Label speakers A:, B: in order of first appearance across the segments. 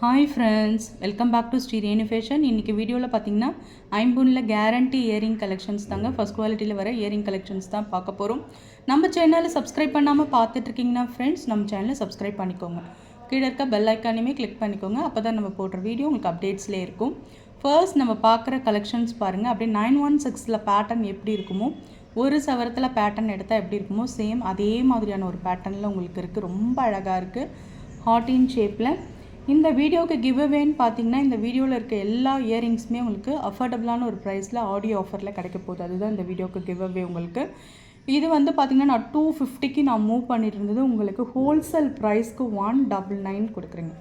A: Hi friends, welcome back to Sri Renu fashion. இன்றைக்கி வீடியோவில் பார்த்தீங்கன்னா ஐம்பொன்னில் கேரண்டி இயரிங் கலெக்ஷன்ஸ் தாங்க. ஃபஸ்ட் குவாலிட்டியில் வர இயரிங் கலெக்ஷன்ஸ் தான் பார்க்க போகிறோம். நம்ம சேனலை சப்ஸ்கிரைப் பண்ணாமல் பார்த்துட்ருக்கீங்கன்னா ஃப்ரெண்ட்ஸ், நம்ம சேனலை சப்ஸ்கிரைப் பண்ணிக்கோங்க. கீழே இருக்க பெல் ஐக்கானையுமே கிளிக் பண்ணிக்கோங்க. அப்போ தான் நம்ம போடுற வீடியோ உங்களுக்கு அப்டேட்ஸ்லேயே இருக்கும். ஃபர்ஸ்ட் நம்ம பார்க்குற கலெக்ஷன்ஸ் பாருங்கள். அப்படியே 916 பேட்டர்ன் எப்படி இருக்குமோ, ஒரு சவரத்தில் பேட்டர்ன் எடுத்தால் எப்படி இருக்குமோ சேம் அதே மாதிரியான ஒரு பேட்டர்னில் உங்களுக்கு இருக்குது. ரொம்ப அழகாக இருக்குது, ஹார்ட் இன் ஷேப்பில். இந்த வீடியோவுக்கு கிவ் அவேன்னு பார்த்தீங்கன்னா, இந்த வீடியோவில் இருக்க எல்லா இயரிங்ஸுமே உங்களுக்கு அஃபோர்டபுளான ஒரு ப்ரைஸில் ஆடியோ ஆஃபரில் கிடைக்க போகுது. அதுதான் இந்த வீடியோவுக்கு கிவ் அவே உங்களுக்கு. இது வந்து பார்த்திங்கன்னா நான் 250க்கு நான் மூவ் பண்ணிட்டு இருந்தது, உங்களுக்கு ஹோல்சேல் ப்ரைஸ்க்கு 199 கொடுக்குறீங்க.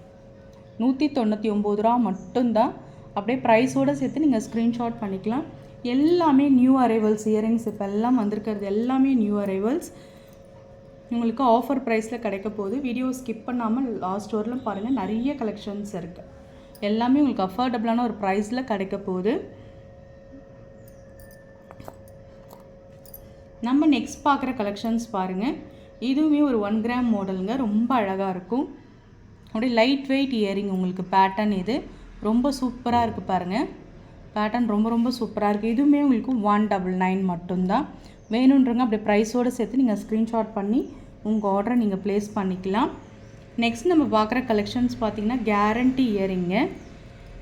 A: 199 ரூபா மட்டும்தான். அப்படியே ப்ரைஸோடு சேர்த்து நீங்கள் ஸ்க்ரீன்ஷாட் பண்ணிக்கலாம். எல்லாமே நியூ அரைவல்ஸ் இயரிங்ஸ். இப்போ எல்லாம் வந்திருக்கிறது எல்லாமே நியூ அரைவல்ஸ். உங்களுக்கு ஆஃபர் ப்ரைஸில் கிடைக்க போகுது. வீடியோ ஸ்கிப் பண்ணாமல் லாஸ்ட் வரலும் பாருங்கள், நிறைய கலெக்ஷன்ஸ் இருக்குது. எல்லாமே உங்களுக்கு அஃபோர்டபுளான ஒரு ப்ரைஸில் கிடைக்க போகுது. நம்ம நெக்ஸ்ட் பார்க்குற கலெக்ஷன்ஸ் பாருங்கள். இதுவுமே ஒரு 1 கிராம் மாடலுங்க. ரொம்ப அழகாக இருக்கும். அப்படியே லைட் வெயிட் இயரிங் உங்களுக்கு பேட்டர்ன். இது ரொம்ப சூப்பராக இருக்குது பாருங்கள். பேட்டர்ன் ரொம்ப ரொம்ப சூப்பராக இருக்குது. இதுவுமே உங்களுக்கு 199 மட்டும்தான். வேணுன்றங்க அப்படியே ப்ரைஸோடு சேர்த்து நீங்கள் ஸ்க்ரீன்ஷாட் பண்ணி உங்கள் ஆர்டரை நீங்கள் ப்ளேஸ் பண்ணிக்கலாம். நெக்ஸ்ட் நம்ம பார்க்குற கலெக்ஷன்ஸ் பார்த்திங்கன்னா கேரண்டி இயரிங்கு.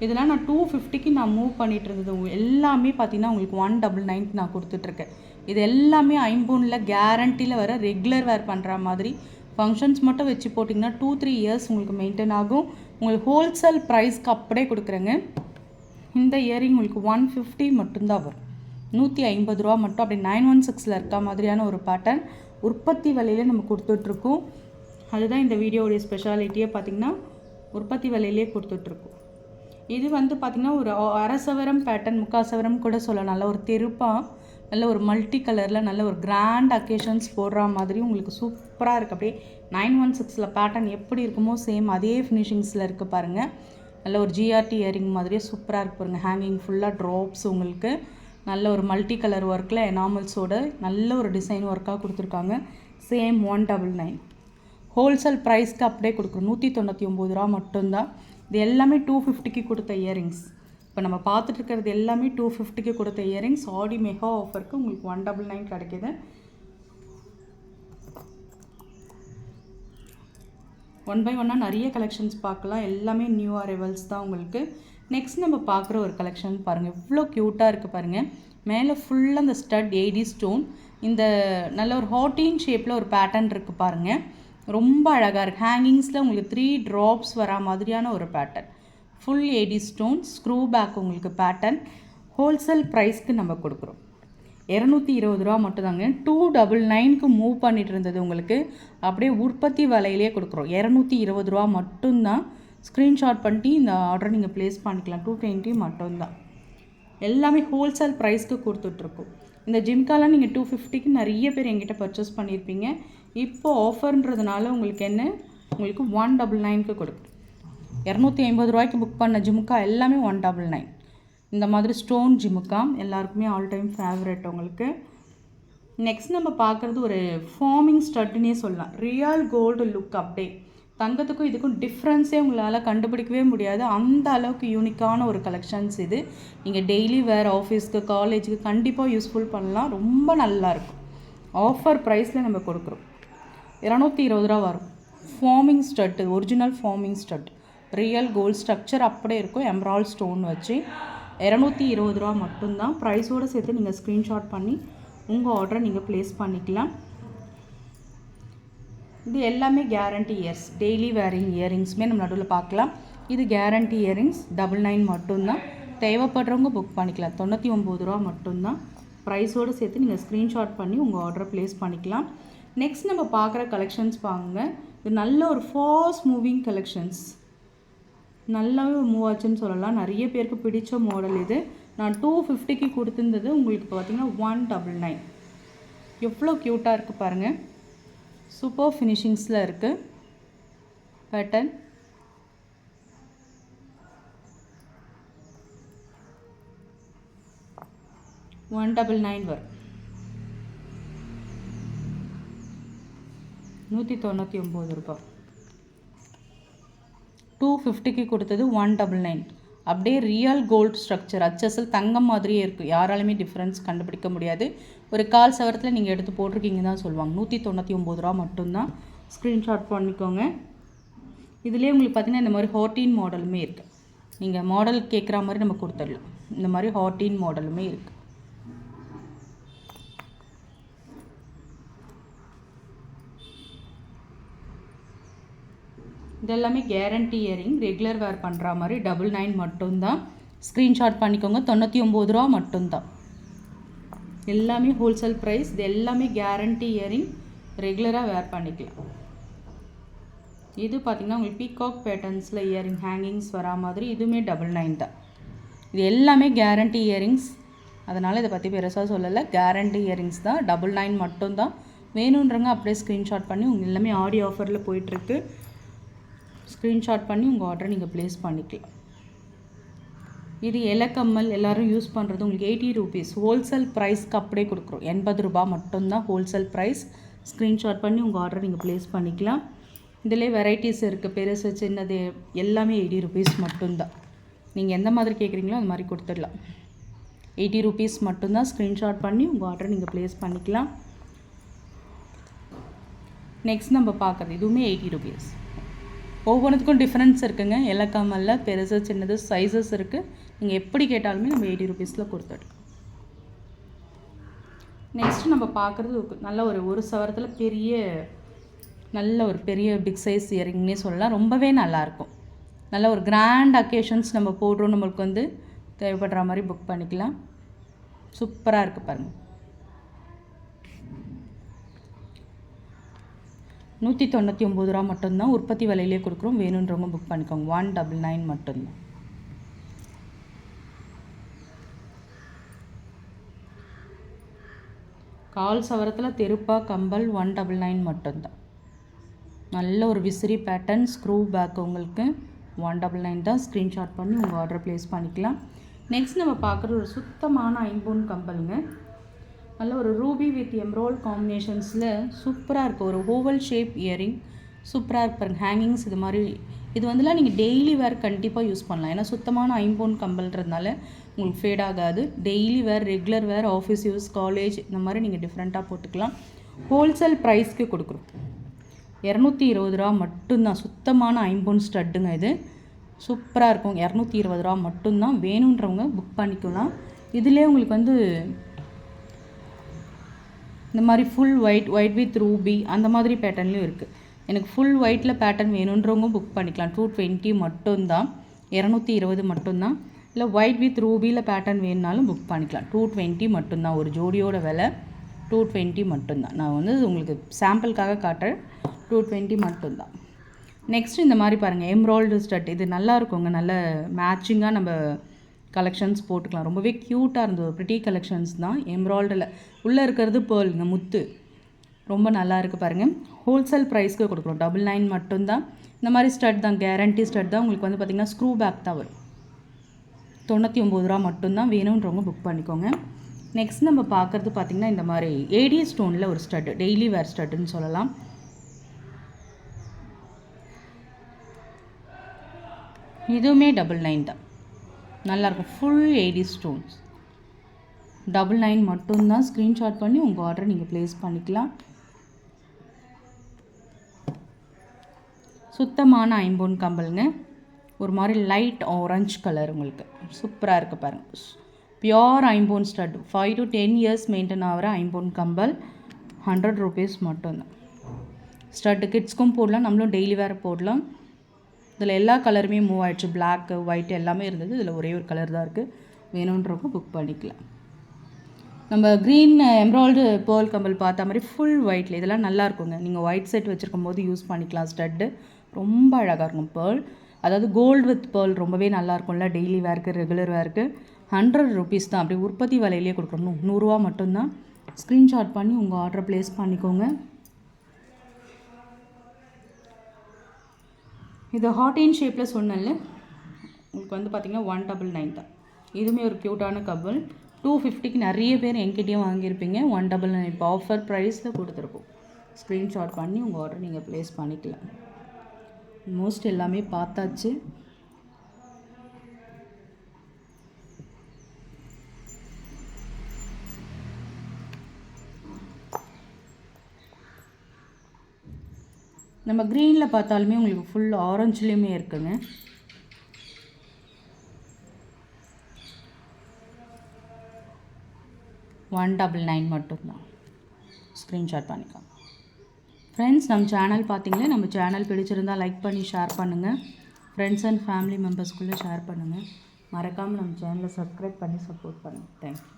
A: இதெல்லாம் நான் 250க்கு நான் மூவ் பண்ணிகிட்டு இருந்தது. எல்லாமே பார்த்திங்கன்னா உங்களுக்கு 199 நான் கொடுத்துட்ருக்கேன். இது எல்லாமே ஐம்பொன்னில் கேரண்டியில் வர ரெகுலர் வேர் பண்ணுற மாதிரி. ஃபங்க்ஷன்ஸ் மட்டும் வச்சு போட்டிங்கன்னா 2-3 இயர்ஸ் உங்களுக்கு மெயின்டைன் ஆகும். உங்களுக்கு ஹோல்சேல் ப்ரைஸ்க்கு அப்படியே கொடுக்குறேங்க. இந்த இயரிங் உங்களுக்கு 150 மட்டும்தான் வரும். 150 ரூபா மட்டும். அப்படி 916 இருக்க மாதிரியான ஒரு பேட்டர்ன் உற்பத்தி விலையிலே நம்ம கொடுத்துட்ருக்கோம். அதுதான் இந்த வீடியோடைய ஸ்பெஷாலிட்டியே. பார்த்திங்கன்னா உற்பத்தி விலையிலே கொடுத்துட்ருக்கோம். இது வந்து பார்த்திங்கன்னா ஒரு அரை சவரம் பேட்டர்ன், 3/4 சவரம் கூட சொல்லலாம். நல்ல ஒரு தெருப்பாக, நல்ல ஒரு மல்டி கலரில், நல்ல ஒரு கிராண்ட் அக்கேஷன்ஸ் போடுற மாதிரி உங்களுக்கு சூப்பராக இருக்குது. அப்படியே 916 பேட்டர்ன் எப்படி இருக்குமோ சேம் அதே ஃபினிஷிங்ஸில் இருக்குது பாருங்கள். நல்ல ஒரு ஜிஆர்டி இயரிங் மாதிரியே சூப்பராக இருக்குது பாருங்கள். ஹேங்கிங் ஃபுல்லாக ட்ராப்ஸ் உங்களுக்கு நல்ல ஒரு மல்டி கலர் ஒர்க்கில் எனாமல்ஸோட நல்ல ஒரு டிசைன் ஒர்க்காக கொடுத்துருக்காங்க. சேம் 199 ஹோல்சேல் ப்ரைஸ்க்கு அப்படியே கொடுக்குறோம். 199 ரூபா மட்டும்தான். இது எல்லாமே 250க்கு கொடுத்த இயரிங்ஸ். இப்போ நம்ம பார்த்துட்டு இருக்கிறது எல்லாமே 250க்கு கொடுத்த இயரிங்ஸ். ஆடி மெகா ஆஃபருக்கு உங்களுக்கு 199 கிடைக்கிது. 1 by 1 நிறைய கலெக்ஷன்ஸ் பார்க்கலாம். எல்லாமே நியூ அரைவல்ஸ் தான் உங்களுக்கு. நெக்ஸ்ட் நம்ம பார்க்குற ஒரு கலெக்ஷன் பாருங்கள். இவ்வளோ க்யூட்டாக இருக்குது பாருங்கள். மேலே ஃபுல்லாக அந்த ஸ்டட் 80 ஸ்டோன். இந்த நல்ல ஒரு ஹார்ட்டின் ஷேப்பில் ஒரு பேட்டர்ன் இருக்குது பாருங்கள். ரொம்ப அழகாக இருக்குது. ஹேங்கிங்ஸில் உங்களுக்கு 3 ட்ராப்ஸ் வரா மாதிரியான ஒரு pattern. Full 80 stone screw back உங்களுக்கு பேட்டர்ன். ஹோல்சேல் ப்ரைஸ்க்கு நம்ம கொடுக்குறோம். 220 ரூபா மட்டும்தாங்க. 299க்கு மூவ் பண்ணிட்டு இருந்தது உங்களுக்கு அப்படியே உற்பத்தி விலையிலே கொடுக்குறோம். 220 ரூபா மட்டும்தான். ஸ்க்ரீன்ஷாட் பண்ணிட்டு இந்த ஆர்டரை நீங்கள் ப்ளேஸ் பண்ணிக்கலாம். 220 மட்டும்தான். எல்லாமே ஹோல்சேல் ப்ரைஸ்க்கு கொடுத்துட்ருக்கோம். இந்த ஜிம்காலாம் நீங்கள் 250க்கு நிறைய பேர் எங்கிட்ட பர்ச்சேஸ் பண்ணியிருப்பீங்க. இப்போ ஆஃபர்ன்றதுனால உங்களுக்கு என்ன, உங்களுக்கு 199க்கு கொடுக்கும். 250 ரூபாய்க்கு புக் பண்ண ஜிமுக்கா எல்லாமே 199. இந்த மாதிரி ஸ்டோன் ஜிமுக்கா எல்லாருக்குமே ஆல் டைம் ஃபேவரட் உங்களுக்கு. நெக்ஸ்ட் நம்ம பார்க்குறது ஒரு ஃபார்மிங் ஸ்டட்னே சொல்லலாம். Real gold look. அப்படியே தங்கத்துக்கும் இதுக்கும் டிஃப்ரென்ஸே உங்களால் கண்டுபிடிக்கவே முடியாது. அந்த அளவுக்கு யூனிக்கான ஒரு கலெக்ஷன்ஸ் இது. நீங்கள் டெய்லி வேறு ஆஃபீஸ்க்கு, காலேஜுக்கு கண்டிப்பாக யூஸ்ஃபுல் பண்ணலாம். ரொம்ப நல்லாயிருக்கும். ஆஃபர் ப்ரைஸில் நம்ம கொடுக்குறோம். 220 ரூபா வரும். Forming stud, original forming stud, real gold structure அப்படியே இருக்கும். எம்ராய்ட் ஸ்டோன் வச்சு 220 ரூபா மட்டும்தான். ப்ரைஸோடு சேர்த்து நீங்கள் ஸ்க்ரீன்ஷாட் பண்ணி உங்கள் ஆர்டரை நீங்கள் ப்ளேஸ் பண்ணிக்கலாம். இது எல்லாமே கேரண்டி இயர்ஸ். டெய்லி வேரிங் இயரிங்ஸுமே நம்ம நடுவில் பார்க்கலாம். இது கேரண்டி இயரிங்ஸ் 99 மட்டும்தான். தேவைப்படுறவங்க புக் பண்ணிக்கலாம். 99 ரூபா மட்டும்தான். ப்ரைஸோடு சேர்த்து நீங்கள் ஸ்க்ரீன்ஷாட் பண்ணி உங்கள் ஆர்டரை ப்ளேஸ் பண்ணிக்கலாம். நெக்ஸ்ட் நம்ம பார்க்குற கலெக்ஷன்ஸ் பாருங்க. இது நல்ல ஒரு ஃபாஸ்ட் மூவிங் கலெக்ஷன்ஸ். நல்லாவே மூவ் ஆச்சுன்னு சொல்லலாம். நிறைய பேருக்கு பிடிச்ச மாடல் இது. நான் 250க்கு கொடுத்துருந்தது உங்களுக்கு பார்த்திங்கன்னா 199. எவ்வளோ க்யூட்டாக இருக்குது பாருங்கள். சூப்பர் ஃபினிஷிங்ஸில் இருக்குது பேட்டர்ன். $199 வரும். 199 ரூபாய். 250க்கு கொடுத்தது 199. அப்படியே ரியல் கோல்டு ஸ்ட்ரக்சர், அச்சசல் தங்கம் மாதிரியே இருக்குது. யாராலுமே டிஃப்ரென்ஸ் கண்டுபிடிக்க முடியாது. ஒரு கால் சவரத்தில் நீங்கள் எடுத்து போட்டிருக்கீங்க தான் சொல்லுவாங்க. 199 ரூபா மட்டும்தான். ஸ்க்ரீன்ஷாட் பண்ணிக்கோங்க. இதுலேயே உங்களுக்கு பார்த்திங்கன்னா இந்த மாதிரி ஹார்டின் மாடலுமே இருக்குது. நீங்கள் மாடல் கேட்குற மாதிரி நம்ம கொடுத்துடலாம். இந்த மாதிரி ஹார்டின் மாடலுமே இருக்குது. இதெல்லாமே கேரண்டி இயரிங், ரெகுலர் வேர் பண்ணுற மாதிரி 99 மட்டும்தான். ஸ்க்ரீன்ஷாட் பண்ணிக்கோங்க. 99 ரூபா மட்டும்தான். எல்லாமே ஹோல்சேல் ப்ரைஸ். இது எல்லாமே கேரண்டி இயரிங், ரெகுலராக வேர் பண்ணிக்கலாம். இது பார்த்திங்கன்னா உங்களுக்கு பீகாக் பேட்டர்ன்ஸில் இயரிங் ஹேங்கிங்ஸ் வரா மாதிரி இதுவுமே 99 தான். இது எல்லாமே கேரண்டி இயரிங்ஸ், அதனால் இதை பற்றி பெருசாக சொல்லலை. கேரண்டி இயரிங்ஸ் தான். 99 மட்டும்தான். வேணுன்றங்க அப்படியே ஸ்க்ரீன்ஷாட் பண்ணி உங்கள் எல்லாமே ஆடி ஆஃபரில் போயிட்டுருக்கு. ஸ்க்ரீன்ஷாட் பண்ணி உங்கள் ஆர்டரை நீங்கள் ப்ளேஸ் பண்ணிக்கலாம். இது இலக்கம்மல் எல்லோரும் யூஸ் பண்ணுறது உங்களுக்கு 80 ரூபீஸ் ஹோல்சேல் ப்ரைஸ்க்கு அப்படியே கொடுக்குறோம். 80 ரூபா மட்டும்தான் ஹோல்சேல் ப்ரைஸ். ஸ்க்ரீன்ஷாட் பண்ணி உங்கள் ஆர்டரை நீங்கள் ப்ளேஸ் பண்ணிக்கலாம். இதிலே வெரைட்டிஸ் இருக்குது, பெருசு சின்னது எல்லாமே 80 ரூபீஸ் மட்டும்தான். நீங்கள் எந்த மாதிரி கேட்குறீங்களோ அது மாதிரி கொடுத்துடலாம். 80 ரூபீஸ் மட்டும்தான். ஸ்க்ரீன்ஷாட் பண்ணி உங்கள் ஆர்டரை நீங்கள் ப்ளேஸ் பண்ணிக்கலாம். நெக்ஸ்ட் நம்ம பார்க்குறது இதுவுமே 80 ரூபீஸ். ஒவ்வொன்றுத்துக்கும் டிஃப்ரென்ஸ் இருக்குங்க. இலக்கமல்ல பெருசு சின்னது சைஸஸ் இருக்குது. நீங்கள் எப்படி கேட்டாலுமே நம்ம 80 ரூபீஸில் கொடுத்துடலாம். நெக்ஸ்ட்டு நம்ம பார்க்குறது நல்ல ஒரு சவரத்தில் நல்ல ஒரு பெரிய பிக் சைஸ் இயரிங்னே சொல்லலாம். ரொம்பவே நல்லாயிருக்கும். நல்ல ஒரு கிராண்ட் அக்கேஷன்ஸ் நம்ம போடுறோம், நம்மளுக்கு வந்து தேவைப்படுற மாதிரி புக் பண்ணிக்கலாம். சூப்பராக இருக்குது பாருங்கள். 199 ரூபா மட்டும்தான். உற்பத்தி விலையிலே கொடுக்குறோம். வேணுன்றவங்க புக் பண்ணிக்கோங்க. 199 மட்டும்தான். கால் சவரத்தில் தெருப்பா கம்பல் 199 மட்டும்தான். நல்ல ஒரு விசிறி பேட்டர்ன் ஸ்க்ரூ பேக் உங்களுக்கு 199 தான். ஸ்க்ரீன்ஷாட் பண்ணி உங்கள் ஆர்டர் ப்ளேஸ் பண்ணிக்கலாம். நெக்ஸ்ட் நம்ம பார்க்குறது ஒரு சுத்தமான ஐம்பொன் கம்பலுங்க. நல்ல ஒரு ரூபி வித் எம்ரோல் காம்பினேஷன்ஸில் சூப்பராக இருக்குது. ஒரு ஓவல் ஷேப் இயரிங் சூப்பராக இருக்கு பாருங்கள். ஹேங்கிங்ஸ் இது மாதிரி இது வந்துலாம் நீங்கள் டெய்லி வேர் கண்டிப்பாக யூஸ் பண்ணலாம். ஏன்னா சுத்தமான ஐம்பொன் கம்பல்ன்றதுனால உங்களுக்கு ஃபேட் ஆகாது. டெய்லி வேர், ரெகுலர் வேர், ஆஃபீஸ் யூஸ், காலேஜ் இந்த மாதிரி நீங்கள் டிஃப்ரெண்ட்டாக போட்டுக்கலாம். ஹோல்சேல் ப்ரைஸ்க்கு கொடுக்குறோம். 220 ரூபா மட்டும்தான். சுத்தமான ஐம்பொன் ஸ்டட்டுங்க. இது சூப்பராக இருக்கும். 220 ரூபா மட்டும்தான். வேணுன்றவங்க புக் பண்ணிக்கலாம். இதிலே உங்களுக்கு வந்து இந்த மாதிரி ஃபுல் ஒயிட் வித் ரூபி அந்த மாதிரி பேட்டர்ன்லையும் இருக்குது. எனக்கு ஃபுல் ஒயிட்டில் பேட்டர்ன் வேணுன்றவங்க புக் பண்ணிக்கலாம். 220 மட்டும்தான். 220 மட்டும்தான். இல்லை ஒயிட் வித் ரூபியில் பேட்டர்ன் வேணுனாலும் புக் பண்ணிக்கலாம். 220 மட்டும்தான். ஒரு ஜோடியோட விலை 220 மட்டும்தான். நான் வந்து உங்களுக்கு சாம்பிளுக்காக காட்டுறேன். 220 மட்டும்தான். நெக்ஸ்ட் இந்த மாதிரி பாருங்கள், எம்ராய்டு ஸ்டட். இது நல்லா இருக்குங்க. நல்ல மேட்சிங்காக நம்ம கலெக்ஷன்ஸ் போட்டுக்கலாம். ரொம்பவே க்யூட்டாக இருந்தது. ப்ரிட்டி கலெக்ஷன்ஸ் தான். எம்ராய்டில் உள்ளே இருக்கிறது பேர்லுங்க, முத்து. ரொம்ப நல்லா இருக்குது பாருங்கள். ஹோல்சேல் ப்ரைஸ்க்கு கொடுக்குறோம். 99 மட்டும்தான். இந்த மாதிரி ஸ்டட் தான், கேரண்டி ஸ்டட் தான். உங்களுக்கு வந்து பார்த்திங்கன்னா ஸ்க்ரூ பேக் தான் வரும். 99 ரூபா மட்டும்தான். வேணுன்றவங்க புக் பண்ணிக்கோங்க. நெக்ஸ்ட் நம்ம பார்க்குறது பார்த்திங்கன்னா இந்த மாதிரி ஏடி ஸ்டோனில் ஒரு ஸ்டட், டெய்லி வேர் ஸ்டட்டுன்னு சொல்லலாம். இதுவுமே 99 தான். நல்லாயிருக்கும். ஃபுல் ஏடி ஸ்டோன்ஸ் 99 மட்டும்தான். ஸ்க்ரீன்ஷாட் பண்ணி உங்கள் ஆர்டரை நீங்கள் ப்ளேஸ் பண்ணிக்கலாம். சுத்தமான ஐம்பொன் கம்பலுங்க. ஒரு மாதிரி லைட் ஆரஞ்ச் கலர் உங்களுக்கு சூப்பராக இருக்குது பாருங்கள். பியோர் ஐம்பொன் ஸ்டட். 5 to 10 இயர்ஸ் மெயின்டைன் ஆகிற ஐம்பொன் கம்பல் 100 ரூபீஸ் மட்டும்தான். ஸ்டட்டு கிட்ஸ்க்கும் போடலாம், நம்மளும் டெய்லி வேறு போடலாம். இதில் எல்லா கலருமே மூவ் ஆகிடுச்சு. பிளாக்கு, ஒயிட் எல்லாமே இருந்தது. இதில் ஒரே ஒரு கலர் தான் இருக்குது. வேணுன்றப்போ புக் பண்ணிக்கலாம். நம்ம க்ரீன் எம்ராய்டு பேர்ல் கம்பல் பார்த்த மாதிரி ஃபுல் ஒயிட்டில் இதெல்லாம் நல்லா இருக்குங்க. நீங்கள் ஒயிட் செட் வச்சுருக்கும் போது யூஸ் பண்ணிக்கலாம். ஸ்டட்டு ரொம்ப அழகாக இருக்கும். பேர்ல், அதாவது கோல்டு வித் பேர்ல் ரொம்பவே நல்லாயிருக்கும்ல. டெய்லி வேருக்கு, ரெகுலர் வேருக்கு 100 ரூபீஸ் தான். அப்படி உற்பத்தி விலையிலே கொடுக்கணும். 100 ரூபா மட்டும்தான். ஸ்க்ரீன்ஷாட் பண்ணி உங்கள் ஆர்டரை ப்ளேஸ் பண்ணிக்கோங்க. இது ஹார்டின் ஷேப்பில் சொன்னல உங்களுக்கு வந்து பார்த்திங்கன்னா 199 தான். இதுவுமே ஒரு க்யூட்டான கப்பல். 250க்கு நிறைய பேர் என்கிட்டயும் வாங்கியிருப்பீங்க. 199 இப்போ ஆஃபர் ப்ரைஸில் கொடுத்துருக்கோம். ஸ்க்ரீன்ஷாட் பண்ணி உங்கள் ஆர்டர் நீங்கள் ப்ளேஸ் பண்ணிக்கலாம். மோஸ்ட் எல்லாமே பார்த்தாச்சு. நம்ம க்ரீனில் பார்த்தாலுமே உங்களுக்கு ஃபுல் ஆரஞ்சுலேயுமே இருக்குங்க. $199 மட்டும்தான். ஸ்க்ரீன்ஷாட் பண்ணிக்கலாம். ஃப்ரெண்ட்ஸ், நம்ம சேனல் பார்த்தீங்கன்னா நம்ம சேனல் பிடிச்சிருந்தால் லைக் பண்ணி ஷேர் பண்ணுங்கள். ஃப்ரெண்ட்ஸ் அண்ட் ஃபேமிலி மெம்பர்ஸ்குள்ளே ஷேர் பண்ணுங்கள். மறக்காமல் நம்ம சேனலை சப்ஸ்கிரைப் பண்ணி சப்போர்ட் பண்ணுங்கள். தேங்க்யூ.